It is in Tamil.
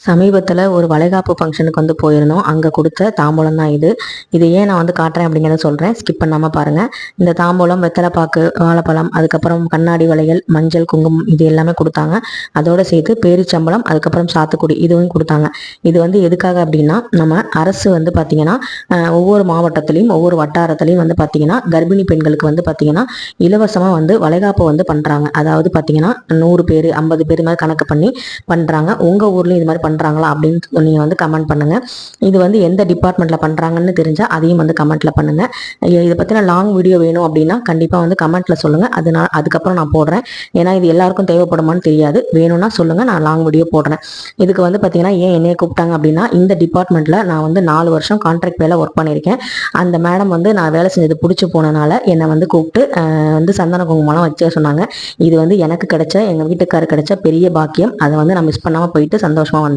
சமீபத்தில் ஒரு வளைகாப்பு ஃபங்க்ஷனுக்கு வந்து போயிருந்தோம். அங்கே கொடுத்த தாம்பூலம் தான் இது. இது ஏன் நான் வந்து காட்டுறேன் அப்படிங்கிறத சொல்கிறேன், ஸ்கிப் பண்ணாமல் பாருங்கள். இந்த தாம்பூலம், வெத்தலைப்பாக்கு, வாழைப்பழம், அதுக்கப்புறம் கண்ணாடி வளையல், மஞ்சள், குங்குமம் இது எல்லாமே கொடுத்தாங்க. அதோடு சேர்த்து பேரிச்சம்பழம், அதுக்கப்புறம் சாத்துக்குடி இதுவும் கொடுத்தாங்க. இது வந்து எதுக்காக அப்படின்னா, நம்ம அரசு வந்து பார்த்திங்கன்னா ஒவ்வொரு மாவட்டத்துலேயும் ஒவ்வொரு வட்டாரத்துலேயும் வந்து பார்த்திங்கன்னா கர்ப்பிணி பெண்களுக்கு வந்து பார்த்திங்கன்னா இலவசமாக வந்து வளைகாப்பு வந்து பண்ணுறாங்க. அதாவது பார்த்திங்கன்னா 100 பேர் 50 பேர் மாதிரி கணக்கு பண்ணி பண்ணுறாங்க. உங்கள் ஊர்லேயும் இது மாதிரி பண்ணுறாங்களா அப்படின்னு நீங்கள் வந்து கமெண்ட் பண்ணுங்கள். இது வந்து எந்த டிபார்ட்மெண்ட்டில் பண்ணுறாங்கன்னு தெரிஞ்சால் அதையும் வந்து கமெண்ட்டில் பண்ணுங்கள். இதை பற்றின லாங் வீடியோ வேணும் அப்படின்னா கண்டிப்பாக வந்து கமெண்ட்டில் சொல்லுங்கள். அதுக்கப்புறம் நான் போடுறேன். ஏன்னா இது எல்லாருக்கும் தேவைப்படுமான்னு தெரியாது. வேணும்னா சொல்லுங்கள், நான் லாங் வீடியோ போடுறேன். இதுக்கு வந்து பார்த்திங்கன்னா ஏன் என்னைய கூப்பிட்டாங்க அப்படின்னா, இந்த டிபார்ட்மெண்ட்டில் நான் வந்து 4 வருஷம் கான்ட்ராக்ட் வேலை ஒர்க் பண்ணியிருக்கேன். அந்த மேடம் வந்து நான் வேலை செஞ்சது பிடிச்சி போனனால என்னை வந்து கூப்பிட்டு வந்து சந்தன குங்குமம்லாம் வச்சே சொன்னாங்க. இது வந்து எனக்கு கிடைச்ச, எங்கள் வீட்டுக்காரர் கிடைச்ச பெரிய பாக்கியம். அதை வந்து நான் மிஸ் பண்ணாமல் போயிட்டு சந்தோஷமாக வந்தேன்.